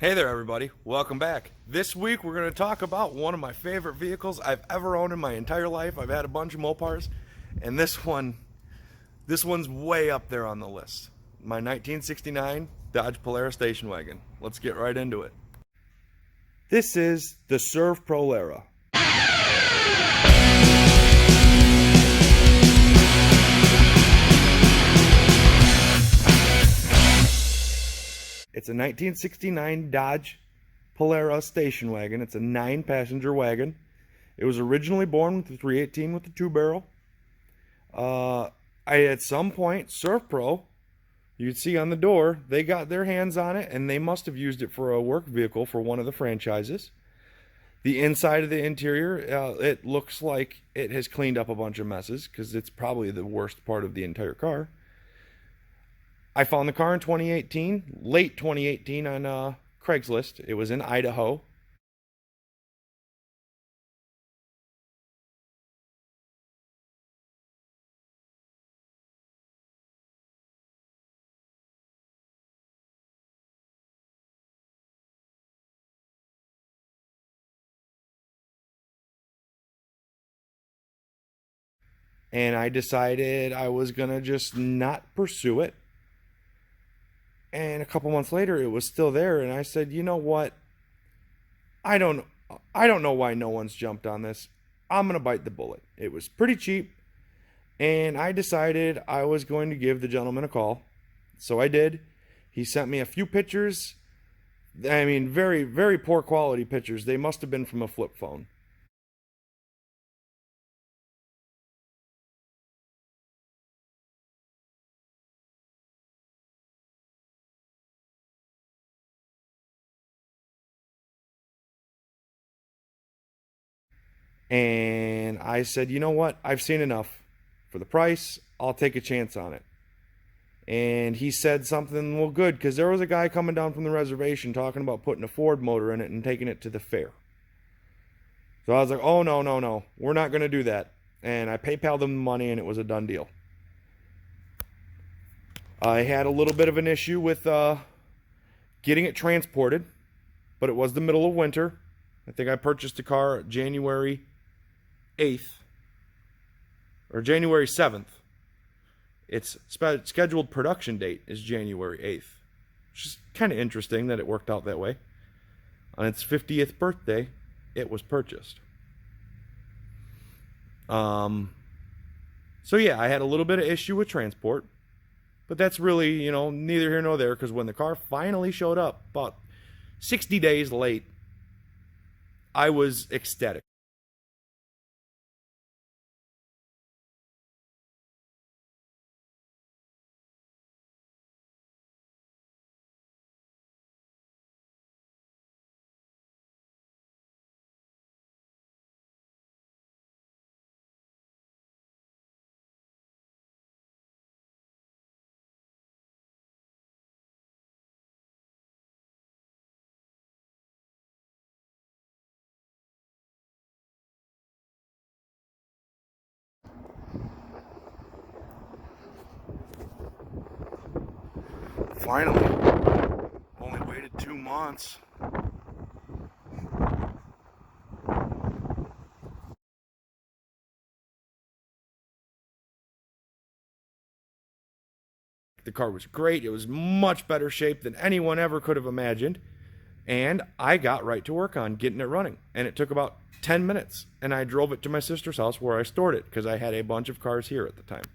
Hey there everybody, welcome back. This week we're going to talk about one of my favorite vehicles I've ever owned in my entire life. I've had a bunch of Mopars, and this one's way up there on the list. My 1969 Dodge Polara Station Wagon. Let's get right into it. This is the Servprolara. It's a 1969 Dodge Polara Station Wagon. It's a 9-passenger wagon. It was originally born with the 318 with the 2-barrel. At some point, Servpro, you'd see on the door, they got their hands on it, and they must have used it for a work vehicle for one of the franchises. The inside of the interior, it looks like it has cleaned up a bunch of messes, because it's probably the worst part of the entire car. I found the car in 2018, late 2018 on Craigslist. It was in Idaho. And I decided I was going to just not pursue it. And a couple months later, it was still there, and I said, you know what? I don't know why no one's jumped on this. I'm going to bite the bullet. It was pretty cheap, and I decided I was going to give the gentleman a call. So I did. He sent me a few pictures. I mean, very, very poor quality pictures. They must have been from a flip phone. And I said, you know what? I've seen enough. For the price, I'll take a chance on it. And he said something, well, good, because there was a guy coming down from the reservation talking about putting a Ford motor in it and taking it to the fair. So I was like, oh, no. We're not going to do that. And I PayPal'd him the money, and it was a done deal. I had a little bit of an issue with getting it transported, but it was the middle of winter. I think I purchased the car January 8th or January 7th. Its scheduled production date is January 8th, which is kind of interesting that it worked out that way. On its 50th birthday, it was purchased. So yeah, I had a little bit of issue with transport, but that's really, neither here nor there, because when the car finally showed up, about 60 days late, I was ecstatic. Finally, only waited 2 months. The car was great. It was much better shape than anyone ever could have imagined. And I got right to work on getting it running. And it took about 10 minutes. And I drove it to my sister's house where I stored it, because I had a bunch of cars here at the time.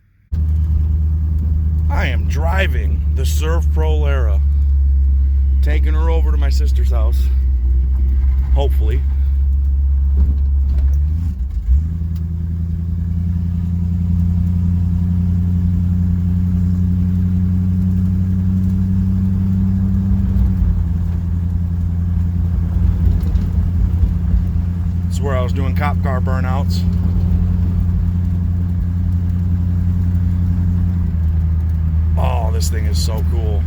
I am driving the Servprolara, taking her over to my sister's house, hopefully. This is where I was doing cop car burnouts. Oh, this thing is so cool.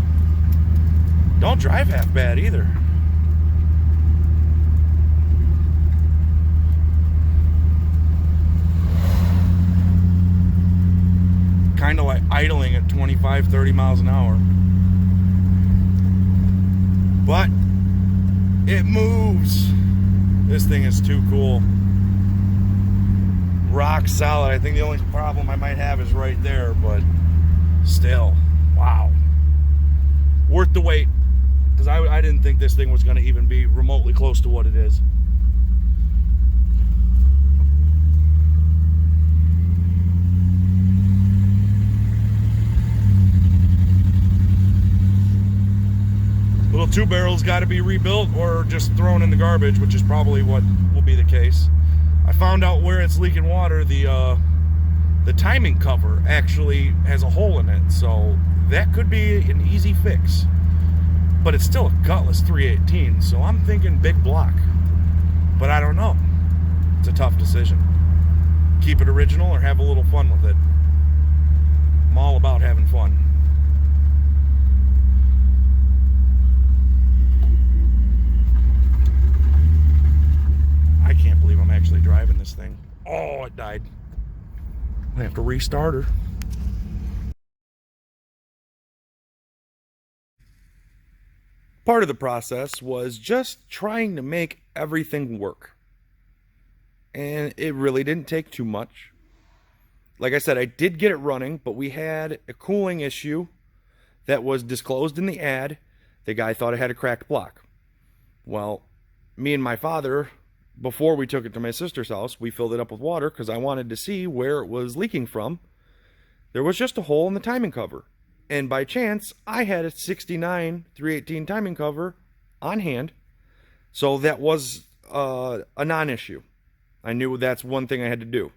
Don't drive half bad either. Kind of like idling at 25, 30 miles an hour. But It moves. This thing is too cool. Rock solid. I think the only problem I might have is right there, but still, wow. Worth the wait, because I didn't think this thing was going to even be remotely close to what it is. Little two barrels got to be rebuilt or just thrown in the garbage, which is probably what will be the case. I found out where it's leaking water. The timing cover actually has a hole in it, so that could be an easy fix. But it's still a gutless 318, so I'm thinking big block. But I don't know. It's a tough decision. Keep it original or have a little fun with it. I'm all about having fun. I can't believe I'm actually driving this thing. Oh, it died. I have to restart her. Part of the process was just trying to make everything work. And it really didn't take too much. Like I said, I did get it running, but we had a cooling issue that was disclosed in the ad. The guy thought it had a cracked block. Well, me and my father, before we took it to my sister's house, we filled it up with water because I wanted to see where it was leaking from. There was just a hole in the timing cover. And by chance, I had a 69 318 timing cover on hand. So that was a non-issue. I knew that's one thing I had to do.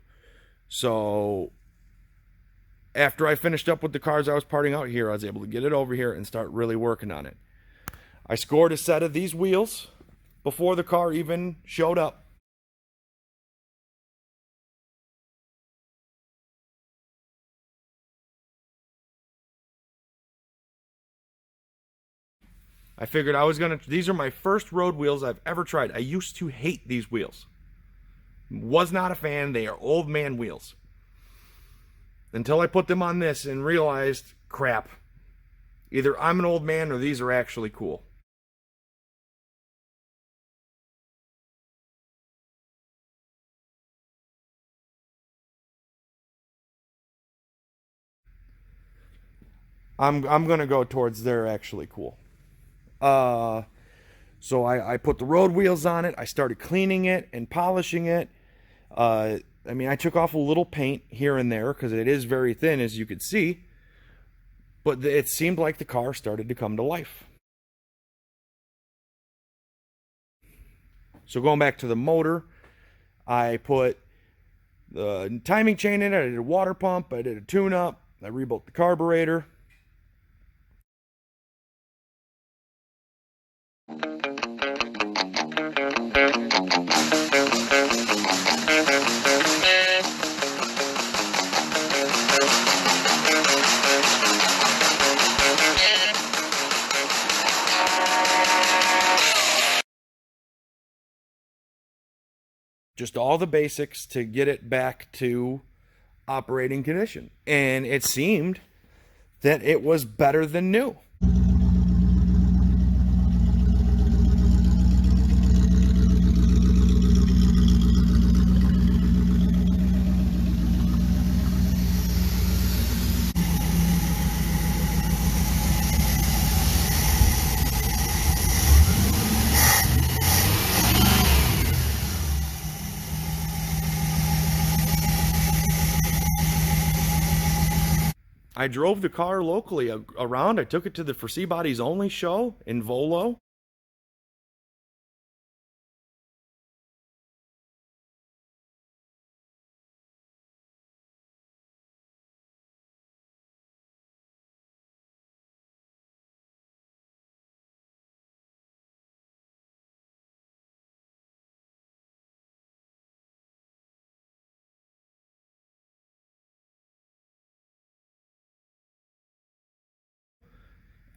So after I finished up with the cars I was parting out here, I was able to get it over here and start really working on it. I scored a set of these wheels before the car even showed up. I figured I was these are my first road wheels I've ever tried. I used to hate these wheels. Was not a fan. They are old man wheels. Until I put them on this and realized, crap. Either I'm an old man or these are actually cool. I'm gonna go towards they're actually cool. So I put the road wheels on it. I started cleaning it and polishing it. I mean, I took off a little paint here and there because it is very thin, as you could see. But it seemed like the car started to come to life. So going back to the motor, I put the timing chain in it. I did a water pump. I did a tune-up. I rebuilt the carburetor. Just all the basics to get it back to operating condition. And it seemed that it was better than new. I drove the car locally around. I took it to the For See Bodies Only show in Volo.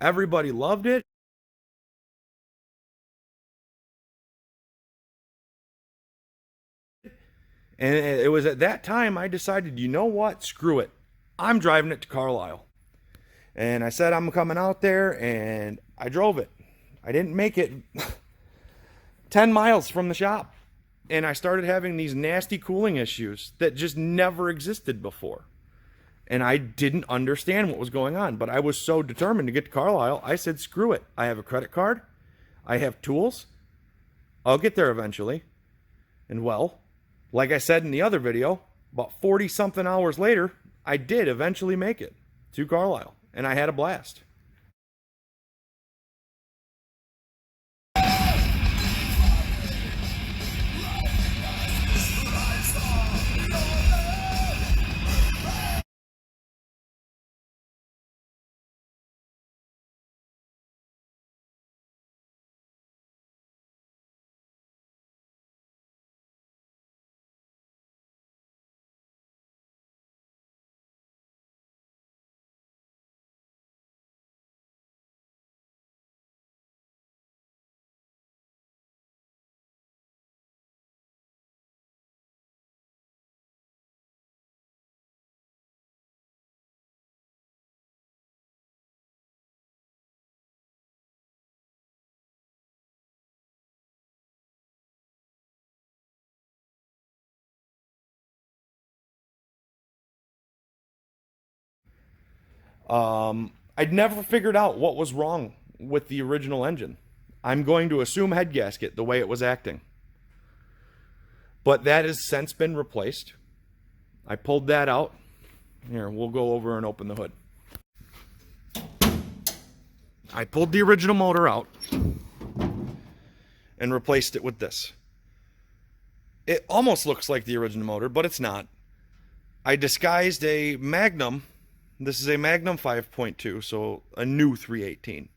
Everybody loved it. And it was at that time I decided, you know what? Screw it. I'm driving it to Carlisle. And I said I'm coming out there, and I drove it. I didn't make it. 10 miles from the shop. And I started having these nasty cooling issues that just never existed before. And I didn't understand what was going on. But I was so determined to get to Carlisle, I said, screw it. I have a credit card. I have tools. I'll get there eventually. And well, like I said in the other video, about 40-something hours later, I did eventually make it to Carlisle. And I had a blast. I'd never figured out what was wrong with the original engine. I'm going to assume head gasket, the way it was acting. But that has since been replaced. I pulled that out. Here, we'll go over and open the hood. I pulled the original motor out and replaced it with this. It almost looks like the original motor, but it's not. I disguised a Magnum. This is a Magnum 5.2, so a new 318.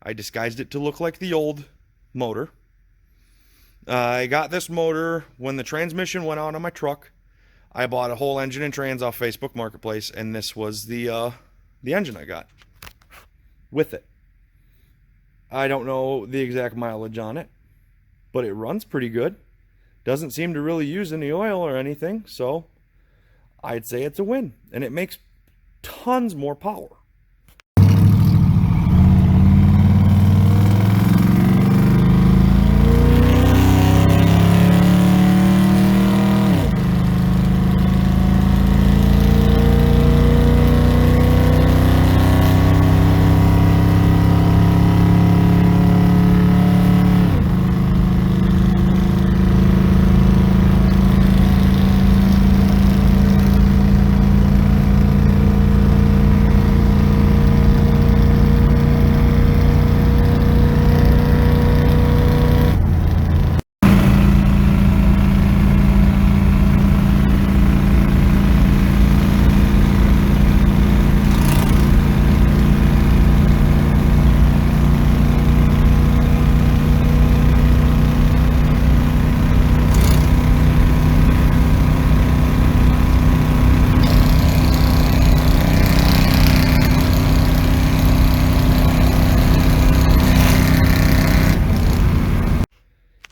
I disguised it to look like the old motor. I got this motor when the transmission went out on my truck. I bought a whole engine and trans off Facebook Marketplace, and this was the engine I got with it. I don't know the exact mileage on it, but it runs pretty good. Doesn't seem to really use any oil or anything, so I'd say it's a win. And it makes tons more power.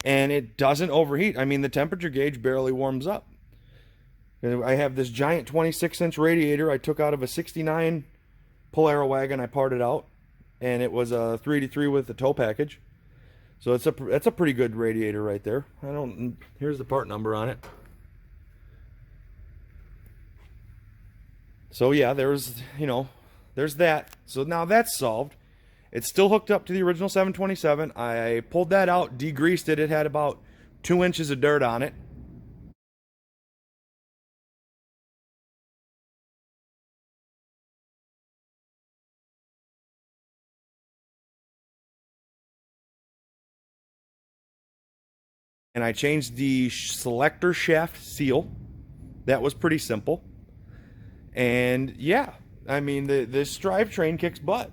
And it doesn't overheat. I mean, the temperature gauge barely warms up. I have this giant 26-inch radiator I took out of a 69 Polara wagon. I parted out, and it was a 383 with a tow package. So that's a pretty good radiator right there. Here's the part number on it. So yeah, there's that. So now that's solved. It's still hooked up to the original 727. I pulled that out, degreased it. It had about 2 inches of dirt on it. And I changed the selector shaft seal. That was pretty simple. And yeah, I mean, this drivetrain kicks butt.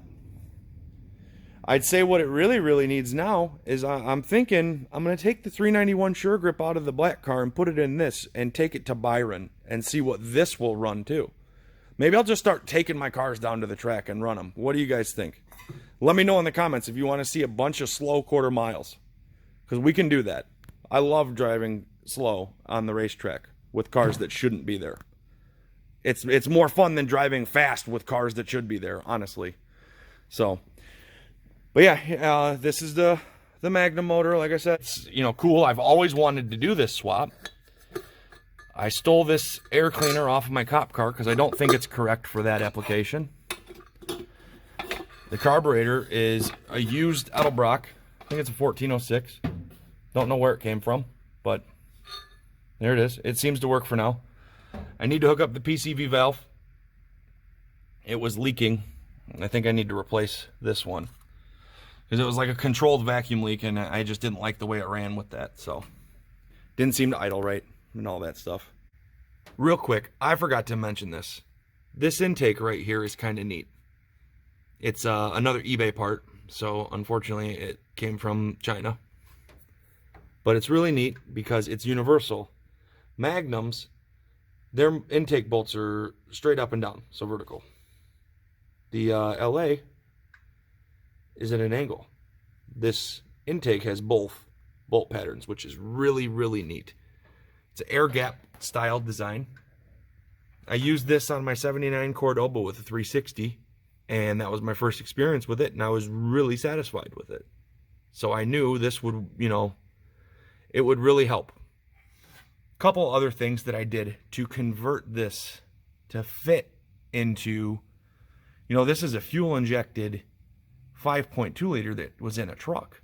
I'd say what it really needs now is I'm thinking I'm going to take the 391 Sure Grip out of the black car and put it in this and take it to Byron and see what this will run too. Maybe I'll just start taking my cars down to the track and run them. What do you guys think? Let me know in the comments if you want to see a bunch of slow quarter miles, because we can do that. I love driving slow on the racetrack with cars that shouldn't be there. It's more fun than driving fast with cars that should be there, honestly. So, but yeah, this is the Magnum motor. Like I said, it's, cool. I've always wanted to do this swap. I stole this air cleaner off of my cop car because I don't think it's correct for that application. The carburetor is a used Edelbrock. I think it's a 1406. Don't know where it came from, but there it is. It seems to work for now. I need to hook up the PCV valve. It was leaking. I think I need to replace this one, because it was like a controlled vacuum leak, and I just didn't like the way it ran with that. So didn't seem to idle right and all that stuff. Real quick, I forgot to mention this. This intake right here is kind of neat. It's another eBay part, so unfortunately it came from China. But it's really neat because it's universal. Magnums, their intake bolts are straight up and down, so vertical. The LA is at an angle. This intake has both bolt patterns, which is really neat. It's an air gap style design. I used this on my 79 Cordoba with a 360, and that was my first experience with it, and I was really satisfied with it. So I knew this would, it would really help. Couple other things that I did to convert this to fit into, this is a fuel injected 5.2 liter that was in a truck.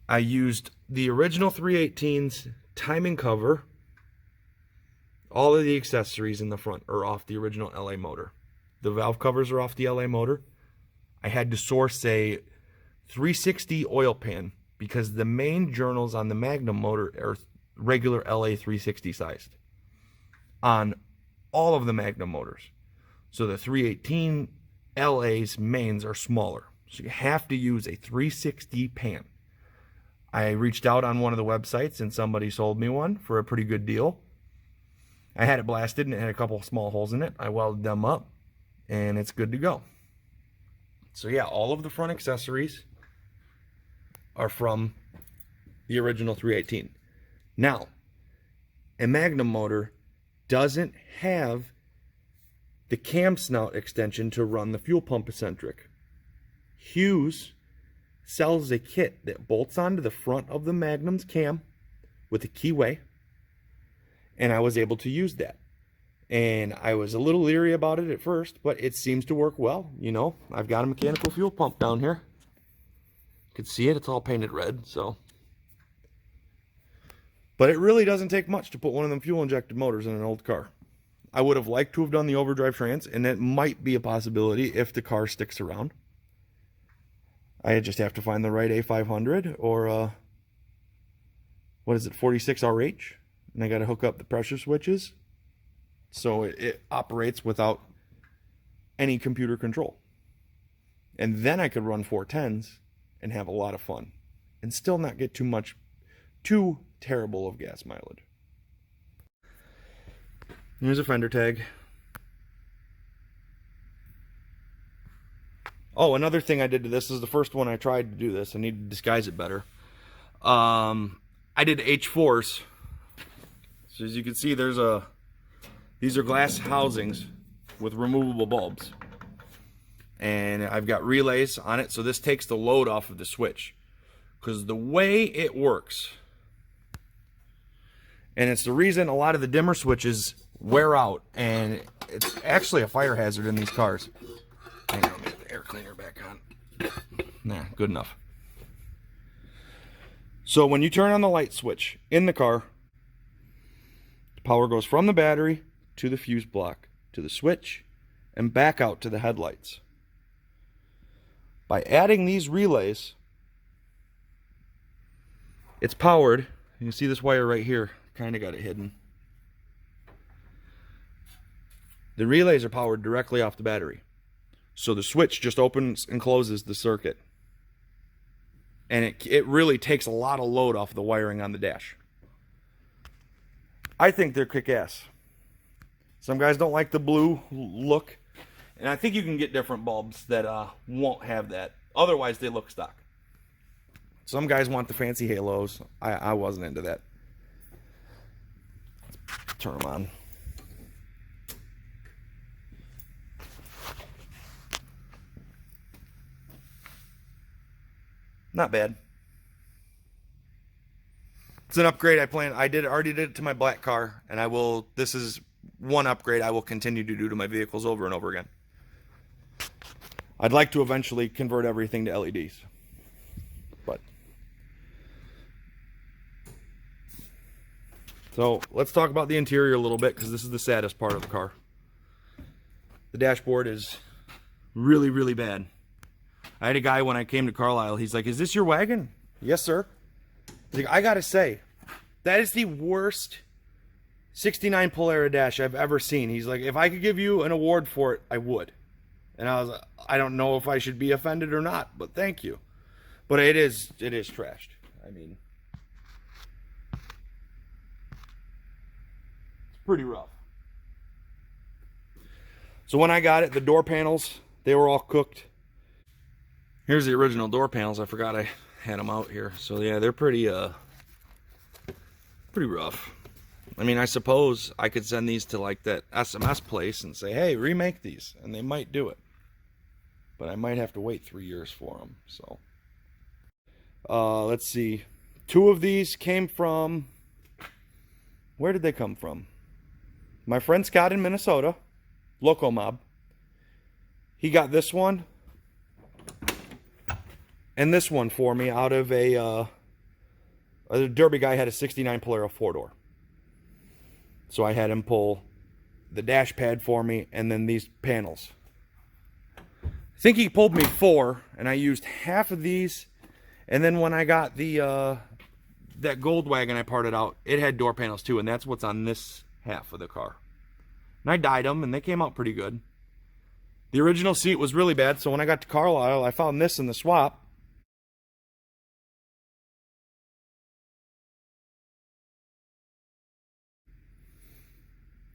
I used the original 318's timing cover. All of the accessories in the front are off the original LA motor. The valve covers are off the LA motor. I had to source a 360 oil pan because the main journals on the Magnum motor are regular LA 360 sized on all of the Magnum motors. So the 318 LA's mains are smaller. So you have to use a 360 pan. I reached out on one of the websites and somebody sold me one for a pretty good deal. I had it blasted and it had a couple of small holes in it. I welded them up and it's good to go. So yeah, all of the front accessories are from the original 318. Now, a Magnum motor doesn't have the cam snout extension to run the fuel pump eccentric. Hughes sells a kit that bolts onto the front of the Magnum's cam with a keyway, and I was able to use that. And I was a little leery about it at first, but it seems to work well. I've got a mechanical fuel pump down here. You can see it, it's all painted red, so. But it really doesn't take much to put one of them fuel injected motors in an old car. I would have liked to have done the overdrive trans, and it might be a possibility if the car sticks around. I just have to find the right A500 or, 46RH. And I got to hook up the pressure switches so it operates without any computer control. And then I could run 410s and have a lot of fun and still not get too terrible of gas mileage. Here's a fender tag. Oh, another thing I did to this is the first one I tried to do this. I need to disguise it better. I did H4s. So as you can see, these are glass housings with removable bulbs. And I've got relays on it, so this takes the load off of the switch. Because the way it works, and it's the reason a lot of the dimmer switches wear out, and it's actually a fire hazard in these cars. Hang on, get the air cleaner back on. Nah, good enough. So when you turn on the light switch in the car, power goes from the battery to the fuse block, to the switch, and back out to the headlights. By adding these relays, it's powered. You can see this wire right here. Kind of got it hidden. The relays are powered directly off the battery. So the switch just opens and closes the circuit. And it really takes a lot of load off the wiring on the dash. I think they're kick-ass. Some guys don't like the blue look. And I think you can get different bulbs that won't have that. Otherwise, they look stock. Some guys want the fancy halos. I wasn't into that. Let's turn them on. Not bad. It's an upgrade. I already did it to my black car, and this is one upgrade I will continue to do to my vehicles over and over again. I'd like to eventually convert everything to LEDs. But so let's talk about the interior a little bit, because this is the saddest part of the car. The dashboard is really, really bad. I had a guy when I came to Carlisle, he's like, "Is this your wagon?" "Yes, sir." He's like, "I gotta say, that is the worst 69 Polara dash I've ever seen." He's like, "If I could give you an award for it, I would." And I was like, I don't know if I should be offended or not, but thank you. But it is trashed. I mean, it's pretty rough. So when I got it, the door panels, they were all cooked. Here's the original door panels. I forgot I had them out here. So yeah, they're pretty rough. I mean, I suppose I could send these to like that SMS place and say, "Hey, remake these," and they might do it. But I might have to wait 3 years for them. So let's see. 2 of these came from, where did they come from? My friend Scott in Minnesota, Loco Mob. He got this one and this one for me out of a Derby guy had a 69 Polara 4-door. So I had him pull the dash pad for me and then these panels. I think he pulled me 4, and I used half of these. And then when I got the that gold wagon I parted out, it had door panels too, and that's what's on this half of the car. And I dyed them, and they came out pretty good. The original seat was really bad, so when I got to Carlisle, I found this in the swap.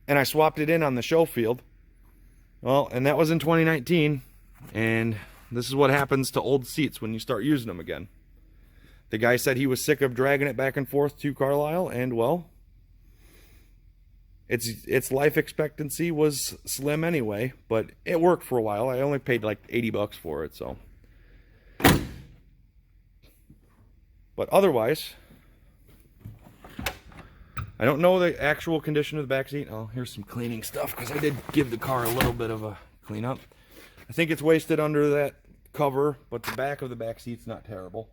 And I swapped it in on the show field. Well, and that was in 2019. And this is what happens to old seats when you start using them again. The guy said he was sick of dragging it back and forth to Carlisle, and well, its life expectancy was slim anyway, but it worked for a while. I only paid like $80 for it, so. But otherwise, I don't know the actual condition of the back seat. Oh, here's some cleaning stuff, because I did give the car a little bit of a cleanup. I think it's wasted under that cover, but the back of the back seat's not terrible.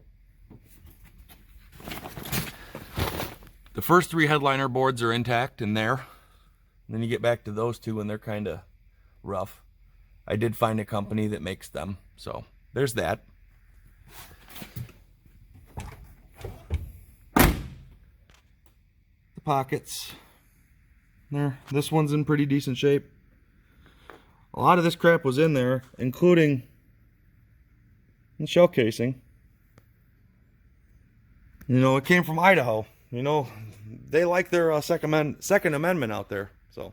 The first 3 headliner boards are intact in there. And then you get back to those 2 and they're kind of rough. I did find a company that makes them, so there's that. The pockets. There, this one's in pretty decent shape. A lot of this crap was in there, including the shell casing. You know, it came from Idaho. You know, they like their Second Amendment out there. So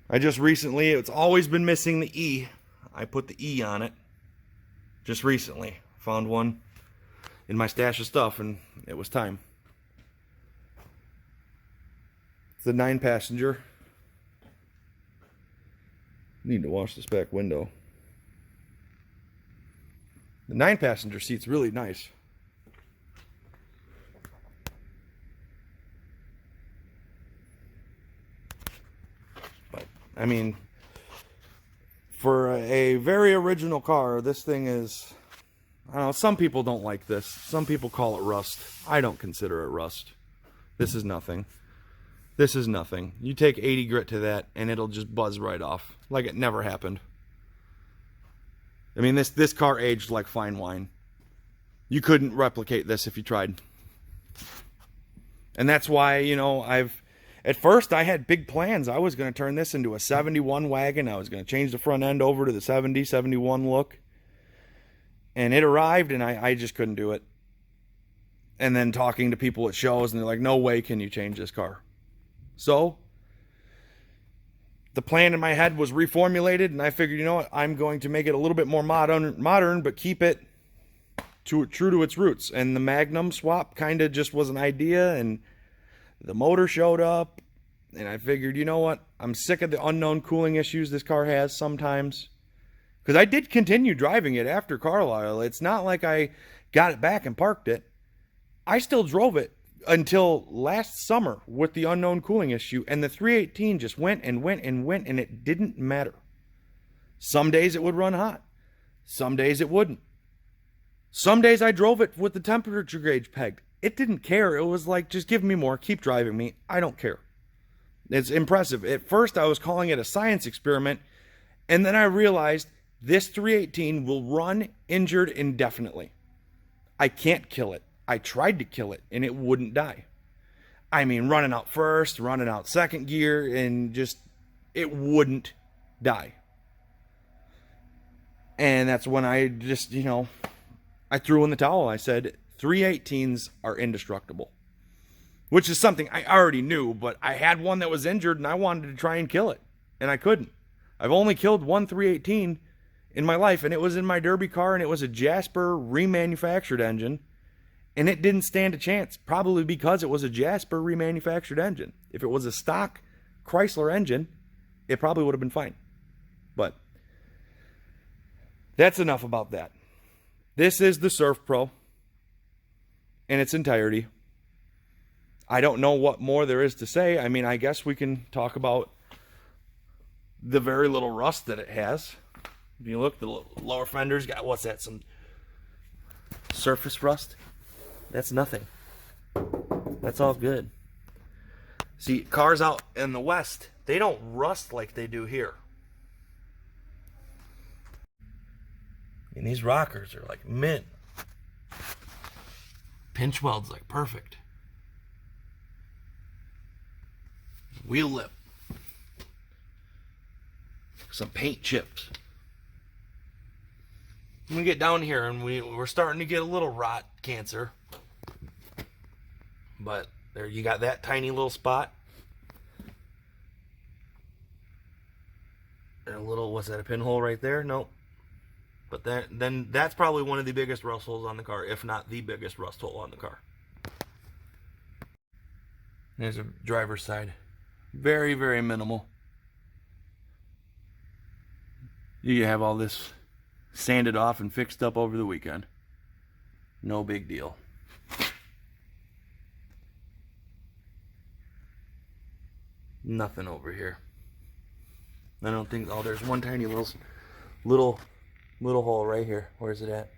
I just recently, it's always been missing the E. I put the E on it. Just recently. Found one in my stash of stuff, and it was time. It's a 9-passenger. Need to wash this back window. The 9-passenger seat's really nice. But, I mean, for a very original car, this thing is, I don't know, some people don't like this. Some people call it rust. I don't consider it rust. This is nothing. This is nothing. You take 80 grit to that, and it'll just buzz right off. Like it never happened. I mean, this car aged like fine wine. You couldn't replicate this if you tried. And that's why, you know, at first I had big plans. I was going to turn this into a 71 wagon. I was going to change the front end over to the 70, 71 look. And it arrived, and I just couldn't do it. And then talking to people at shows, and they're like, no way can you change this car. So, the plan in my head was reformulated, and I figured, you know what, I'm going to make it a little bit more modern, but keep it true to its roots. And the Magnum swap kind of just was an idea, and the motor showed up, and I figured, you know what, I'm sick of the unknown cooling issues this car has sometimes. Because I did continue driving it after Carlisle. It's not like I got it back and parked it. I still drove it until last summer with the unknown cooling issue, and the 318 just went and went and went, and it didn't matter. Some days it would run hot. Some days it wouldn't. Some days I drove it with the temperature gauge pegged. It didn't care. It was like, just give me more. Keep driving me. I don't care. It's impressive. At first I was calling it a science experiment, and then I realized this 318 will run injured indefinitely. I can't kill it. I tried to kill it, and it wouldn't die. I mean, running out first, running out second gear, and just, it wouldn't die. And that's when I just, you know, I threw in the towel. I said, 318s are indestructible. Which is something I already knew, but I had one that was injured, and I wanted to try and kill it. And I couldn't. I've only killed one 318 in my life, and it was in my Derby car, and it was a Jasper remanufactured engine. And it didn't stand a chance, probably because it was a Jasper remanufactured engine. If it was a stock Chrysler engine, it probably would have been fine. But that's enough about that. This is the Surf Pro in its entirety. I don't know what more there is to say. I mean, I guess we can talk about the very little rust that it has. If you look, the lower fender's got, what's that, some surface rust? That's nothing. That's all good. See, cars out in the West, they don't rust like they do here. And these rockers are like mint. Pinch weld's like perfect. Wheel lip. Some paint chips. We get down here and we're starting to get a little rot cancer. But there you got that tiny little spot. And a little, what's that, a pinhole right there? Nope. But then that's probably one of the biggest rust holes on the car, if not the biggest rust hole on the car. There's a driver's side. Very, very minimal. You have all this sanded off and fixed up over the weekend. No big deal. Nothing over here. I don't think, oh, there's one tiny little hole right here. Where's it at?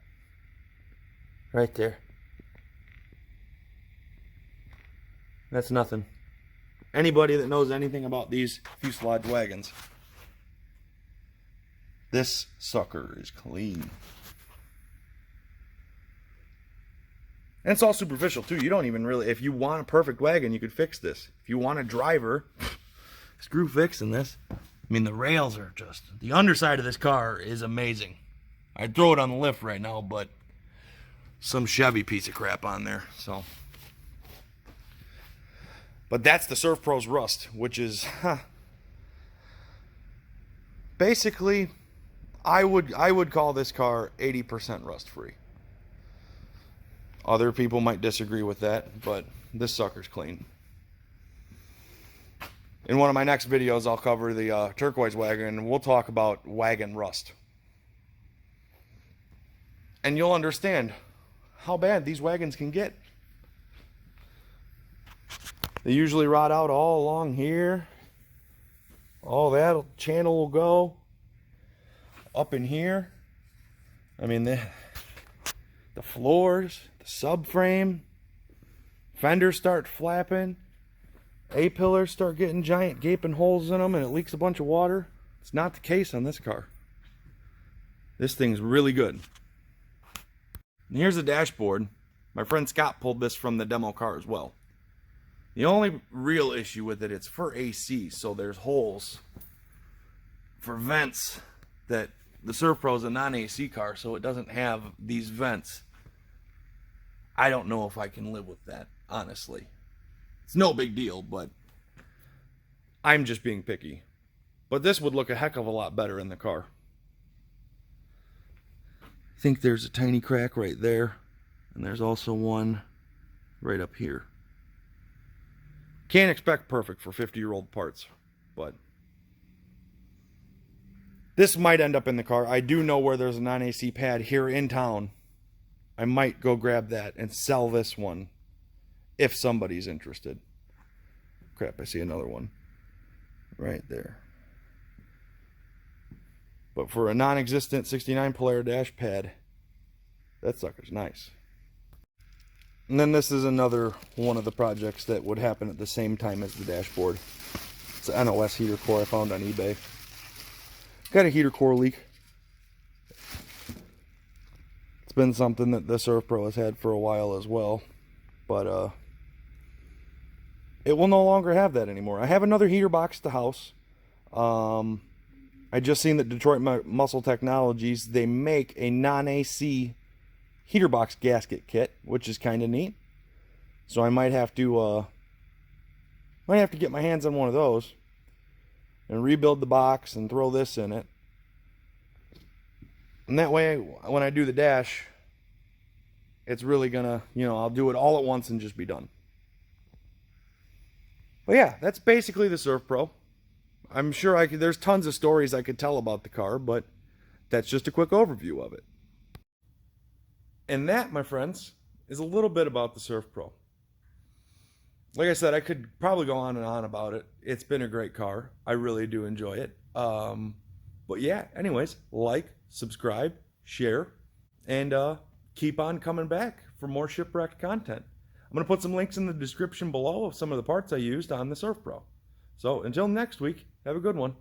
Right there. That's nothing. Anybody that knows anything about these fuselage wagons, this sucker is clean. And it's all superficial too. You don't even really, if you want a perfect wagon, you could fix this. If you want a driver, screw fixing this. I mean, the rails are just, the underside of this car is amazing. I'd throw it on the lift right now, but some Chevy piece of crap on there, so. But that's the Surf Pro's rust, which is, basically, I would call this car 80% rust free. Other people might disagree with that, but this sucker's clean. In one of my next videos, I'll cover the turquoise wagon, and we'll talk about wagon rust. And you'll understand how bad these wagons can get. They usually rot out all along here. All that channel will go up in here. I mean, the floors, the subframe, fenders start flapping, A-pillars start getting giant gaping holes in them, and it leaks a bunch of water. It's not the case on this car. This thing's really good. And here's the dashboard. My friend Scott pulled this from the demo car as well. The only real issue with it, it's for AC, so there's holes for vents that the Servpro is a non-AC car, so it doesn't have these vents. I don't know if I can live with that, honestly. It's no big deal, but I'm just being picky. But this would look a heck of a lot better in the car. I think there's a tiny crack right there, and there's also one right up here. Can't expect perfect for 50-year-old parts, but this might end up in the car. I do know where there's a non-AC pad here in town. I might go grab that and sell this one if somebody's interested. Crap, I see another one right there. But for a non-existent 69 Polara dash pad, that sucker's nice. And then this is another one of the projects that would happen at the same time as the dashboard. It's an NOS heater core I found on eBay. Got a heater core leak. It's been something that the Servpro has had for a while as well. But it will no longer have that anymore. I have another heater box at the house. I just seen that Detroit Muscle Technologies, they make a non-AC heater box gasket kit, which is kind of neat. So I might have to get my hands on one of those and rebuild the box and throw this in it. And that way, when I do the dash, it's really gonna, I'll do it all at once and just be done. But yeah, that's basically the Servpro. I'm sure there's tons of stories I could tell about the car, but that's just a quick overview of it. And that, my friends, is a little bit about the Servpro. Like I said, I could probably go on and on about it. It's been a great car. I really do enjoy it. But yeah, anyways, like, subscribe, share, and keep on coming back for more shipwrecked content. I'm going to put some links in the description below of some of the parts I used on the Servpro. So until next week, have a good one.